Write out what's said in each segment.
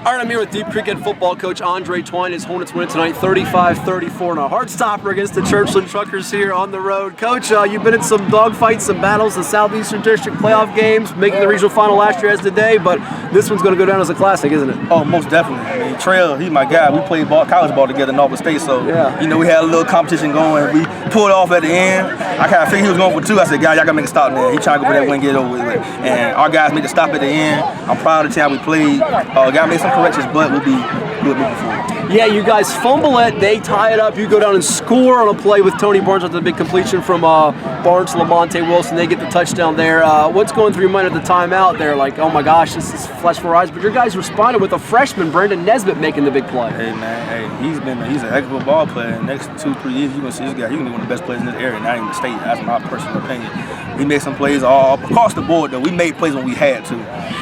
All right, I'm here with Deep Creek head football coach Andre Twine. His Hornets win tonight 35-34 in a hard stopper against the Churchland Truckers here on the road. Coach, you've been in some dogfights, some battles, the Southeastern District playoff games, making the regional final last year as today, but this one's going to go down as a classic, isn't it? Oh, most definitely. I mean, Trail, he's my guy. We played college ball together in Norfolk State, so, you know, we had a little competition going. We pulled off at the end. I kind of figured he was going for two. I said, guys, y'all got to make a stop there. He trying to go for that win and get it over with. And our guys made the stop at the end. I'm proud of the team we played. Got to make some corrections, but we'll be good moving forward. Yeah, you guys fumble it, they tie it up, you go down and score on a play with Tony Barnes with the big completion from Barnes to Lamonte Wilson. They get the touchdown there. What's going through your mind at the timeout there? Like, oh my gosh, this is flesh for eyes. But your guys responded with a freshman, Brandon Nesbitt, making the big play. Hey man, he's a heck of a ball player. In the next 2-3 years, you're gonna see this guy. He's gonna be one of the best players in this area, not even the state. That's my personal opinion. We made some plays all across the board though. We made plays when we had to.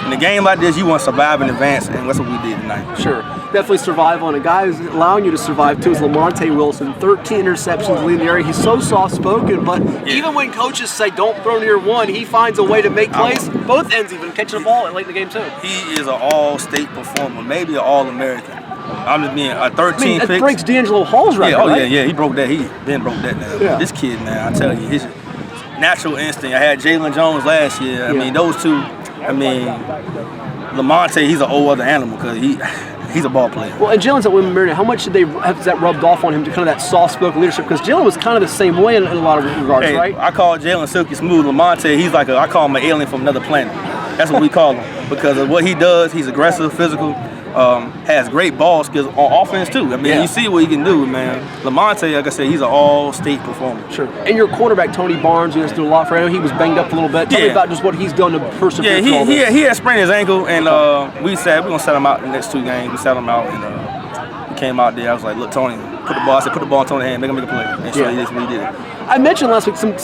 In a game like this, you want to survive in advance, and that's what we did tonight. Sure, definitely survival, and a guy who's allowing you to survive too is Lamonte Wilson. 13 interceptions leading the area. He's so soft-spoken, but even when coaches say don't throw near one, he finds a way to make plays. Both ends even catching the ball late in the game too. He is an all-state performer, maybe an all-American. I'm just being a 13 pick. It breaks D'Angelo Hall's record, right? Yeah, he broke that. He then broke that now. Yeah. This kid, man, I tell you, his natural instinct. I had Jalen Jones last year. I mean, those two. I mean, Lamonte, he's an old other animal because he's a ball player. Well, and Jalen's at Women Mariner. How much has that rubbed off on him to kind of that soft-spoken leadership? Because Jalen was kind of the same way in a lot of regards, right? I call Jalen silky smooth. Lamonte, he's like I call him an alien from another planet. That's what we call him because of what he does. He's aggressive, physical. Has great ball skills on offense too. I mean, you see what he can do, man. Lamonte, like I said, he's an all-state performer. Sure. And your quarterback, Tony Barnes, you guys do a lot for him. He was banged up a little bit. Tell me about just what he's done to persevere. Yeah, he had sprained his ankle, and we said we're gonna set him out in the next 2 games. We set him out, and he came out there. I was like, look, Tony, put the ball. I said, put the ball in Tony's hand, make him make a play. And so he did it. I mentioned last week some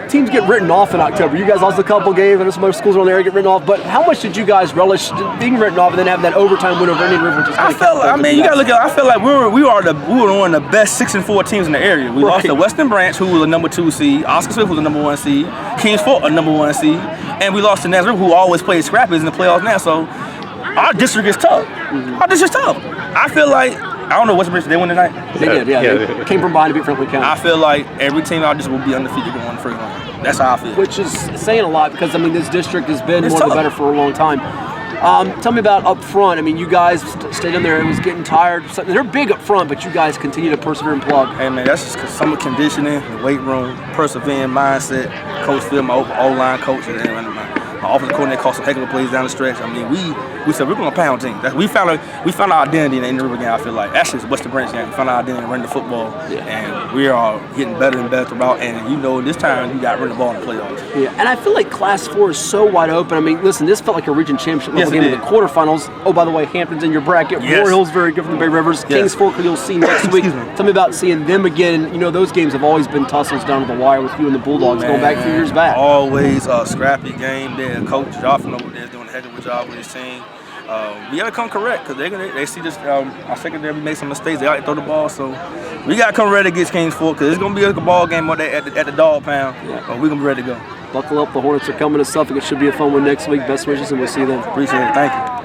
teams get written off in October. You guys lost a couple games, and some other schools around the area get written off. But how much did you guys relish being written off and then having that overtime win over Indian River? You gotta look at. I feel like we were one of the best 6-4 teams in the area. We lost to Western Branch, who was a number 2 seed. Oscar Swift was a number 1 seed. Kings Fort, a number 1 seed, and we lost to Nazareth, who always plays scrappies in the playoffs now. So our district is tough. Our district's tough. I feel like. I don't know what's the they won tonight. They did, yeah. They came from behind to beat Franklin County. I feel like every team out just will be undefeated going the first round. That's how I feel. Which is saying a lot because, I mean, this district has been more the better for a long time. Tell me about up front. I mean, you guys stayed in there. It was getting tired. They're big up front, but you guys continue to persevere and plug. Hey, man, that's just summer conditioning, the weight room, persevering mindset. Coach Phil, my O-line coach, and my offensive coordinator called some heck of a plays down the stretch. I mean, we said we're going to pound teams. We found our identity in the Indian River game. I feel like actually it's a Western Branch game. We found our identity in running the football, and we are getting better and better throughout. And you know, this time you got to run the ball in the playoffs. Yeah, and I feel like Class 4 is so wide open. I mean, listen, this felt like a region championship level game in the quarterfinals. Oh, by the way, Hampton's in your bracket. War Hill's very good from the Bay Rivers. Kings Fork you'll see next week. Tell me about seeing them again. You know, those games have always been tussles down to the wire with you and the Bulldogs going back a few years back. Always a scrappy game there. Coach Joffin over there is doing a heck of a job with his team. We gotta come correct because they see this. Our secondary we made some mistakes. They out throw the ball, so we gotta come ready against Kings Fork because it's gonna be like a ball game at the dog pound. But we're gonna be ready to go. Buckle up, the Hornets are coming to Suffolk. It should be a fun one next week. Best wishes, and we'll see you then. Appreciate it. Thank you.